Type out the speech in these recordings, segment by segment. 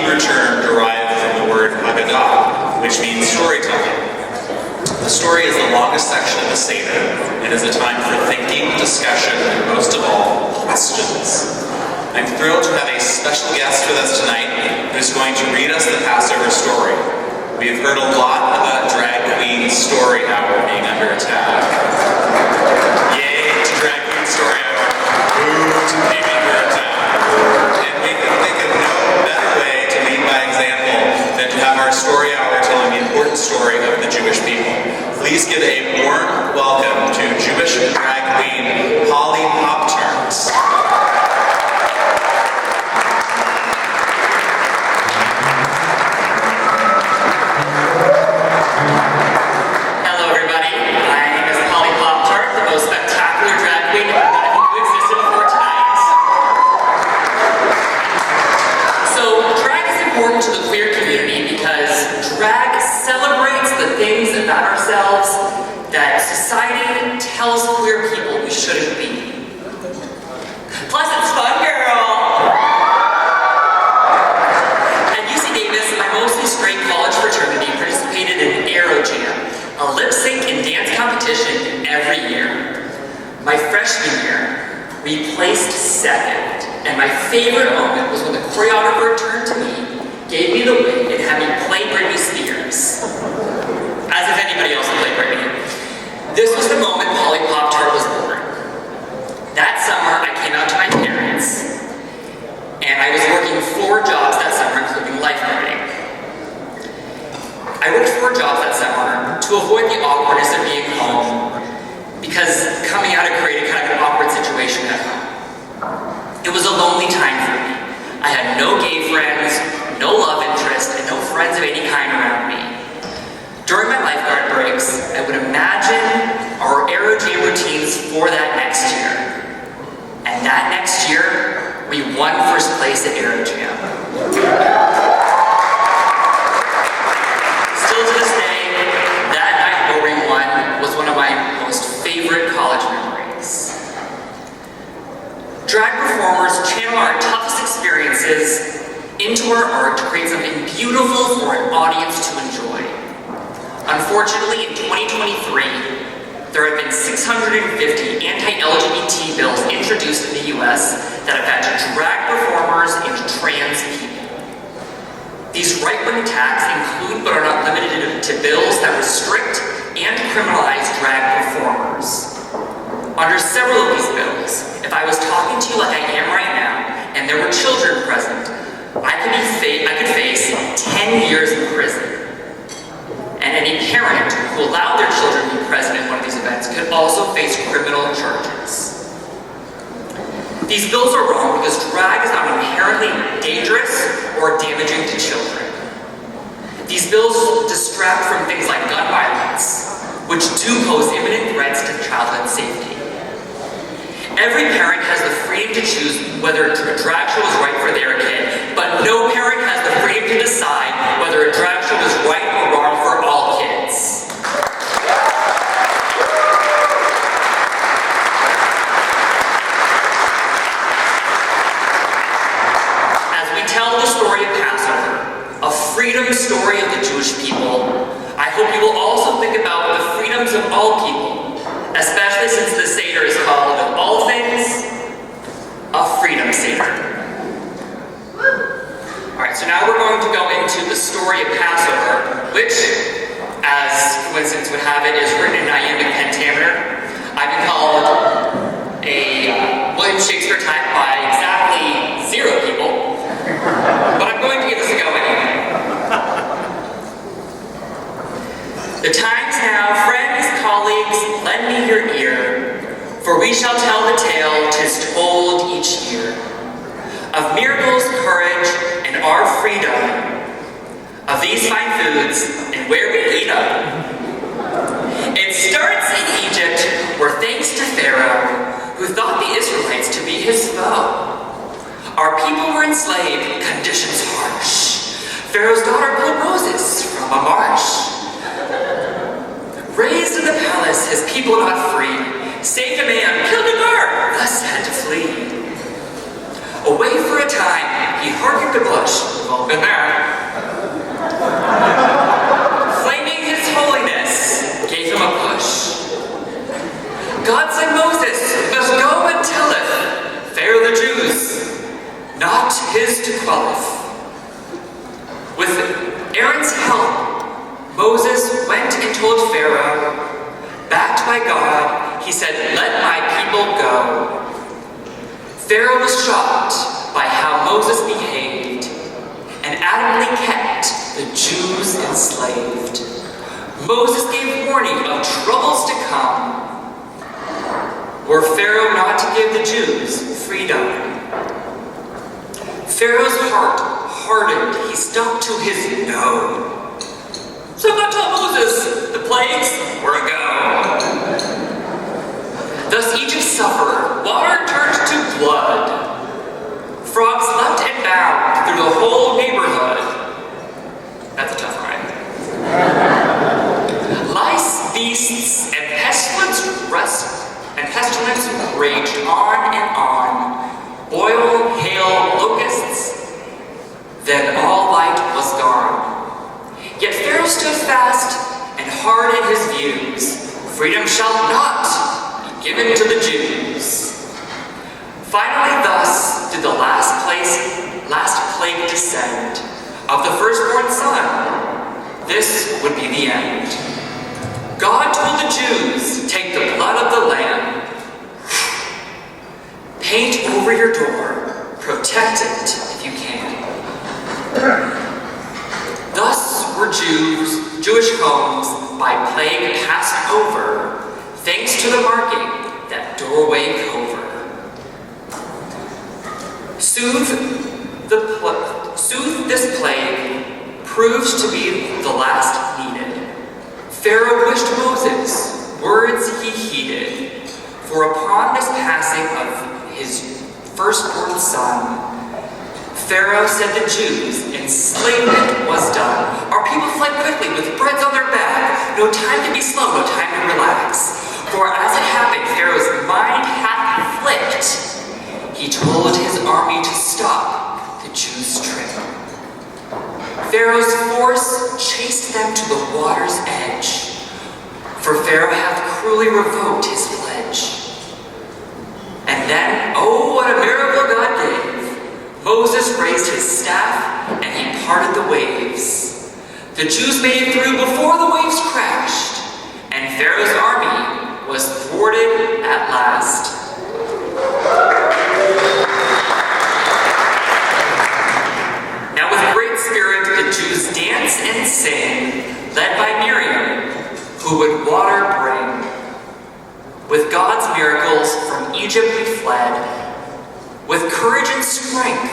Hebrew term derived from the word Haggadah, which means storytelling. The story is the longest section of the Seder and is a time for thinking, discussion, and most of all, questions. I'm thrilled to have a special guest with us tonight who's going to read us the Passover story. We have heard a lot about Drag Queen Story Hour being under attack. Yay to Drag Queen Story Hour. Boo to being under attack. And we can think of no better way to lead by example than to have our story hour telling the important story of the Jewish people. Please give a warm welcome to Jewish drag queen Poptart. Hello everybody, my name is Poptart, the most spectacular drag queen that who existed before tonight. So drag is important to the queer community because drag celebrates the things about ourselves that society tells queer people we shouldn't be. Plus it's fun, girl! At UC Davis, my mostly straight college fraternity participated in Aero Jam, a lip sync and dance competition every year. My freshman year, we placed second, and my favorite moment was when the choreographer turned to me, gave me the wig, and had me play Britney Spears. As if anybody else would play Britney. This was the moment Poptart was born. That summer, I came out to my parents, and I was working 4 jobs that summer, including lifeguarding. I worked 4 jobs that summer to avoid the awkwardness of being home, because coming out had created kind of an awkward situation at home. It was a lonely time for me. I had no gay friends, no love interest, and no friends of any kind around me. During my lifeguard breaks, I would imagine our Aero Jam routines for that next year. And that next year, we won first place at Aero Jam. Still to this day, that night where we won was one of my most favorite college memories. Drag performers channel our toughest experiences into our art to create something beautiful for an audience to enjoy. Unfortunately, in 2023, there have been 650 anti-LGBT bills introduced in the US that affect drag performers and trans people. These right-wing attacks include but are not limited to bills that restrict and criminalize drag performers. Under several of these bills, if I was talking to you like I am right now, and there were children present, I could face 10 years in prison. And any parent who allowed their children to be present in one of these events could also face criminal charges. These bills are wrong because drag is not inherently dangerous or damaging to children. These bills distract from things like gun violence, which do pose imminent threats to childhood safety. Every parent has the freedom to choose whether a drag show is right for their kid, but no parent has the freedom to decide whether a drag show is right or wrong for all kids. As we tell the story of Passover, a freedom story of the Jewish people, I hope you will also think about the freedoms of all people, especially since the Seder is called, of all things, a freedom Seder. Alright, so now we're going to go into the story of Passover, which, as coincidence would have it, is written in iambic pentameter. I've been called a William Shakespeare type by exactly 0 people, but I'm going to give this a go anyway. The time's now, friends, colleagues, lend me your ear, for we shall tell the tale 'tis told each year, of miracles, courage, and our freedom, of these fine foods, and where we eat them. It starts in Egypt, where thanks to Pharaoh, who thought the Israelites to be his foe, our people were enslaved, conditions harsh. Pharaoh's daughter pulled roses from a marsh. Raised in the palace, his people not free, saved a man, killed a guard, thus had to flee. Away for a time, he hearkened to blush, all been there. Flaming His Holiness gave him a push. God said, Moses, must go and telleth Pharaoh the Jews, not his to quelleth. With Aaron's help, Moses went and told Pharaoh. Backed by God, he said, let my people go. Pharaoh was shocked by how Moses behaved and adamantly kept the Jews enslaved. Moses gave warning of troubles to come. Were Pharaoh not to give the Jews freedom? Pharaoh's heart hardened. He stuck to his no. So God told Moses, the plagues were a go. Thus Egypt suffered. Water turned to blood. Frogs leapt and bound through the whole neighborhood. That's a tough ride. Lice, beasts, and pestilence raged on and on. Boil, hail, locusts. Then all light was gone. Yet Pharaoh stood fast and hard in his views. Freedom shall not be given to the Jews. Finally, thus did the last plague descend of the firstborn son. This would be the end. God told the Jews, take the blood of the lamb, paint over your door, protect it if you can. Thus were Jewish homes by plague passed over, thanks to the marking that doorway cover. Soothe this plague proved to be the last needed. Pharaoh wished Moses, words he heeded, for upon this passing of his firstborn son, Pharaoh said the Jews, enslavement was done. Our people fled quickly with breads on their back. No time to be slow, no time to relax. For as it happened, Pharaoh's mind hath flicked. He told his army to stop the Jews' trip. Pharaoh's force chased them to the water's edge. For Pharaoh hath cruelly revoked his pledge. And then, oh, what a miracle God gave. Moses raised his staff, and he parted the waves. The Jews made it through before the waves crashed, and Pharaoh's army was thwarted at last. Now with great spirit the Jews dance and sing, led by Miriam, who would water bring. With God's miracles from Egypt we fled, with courage and strength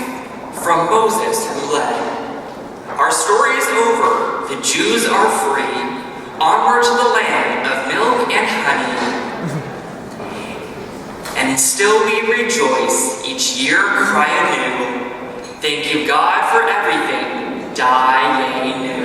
from Moses who led. Our story is over, the Jews are free, onward to the land of milk and honey. And still we rejoice, each year cry anew, thank you God for everything, die ye new.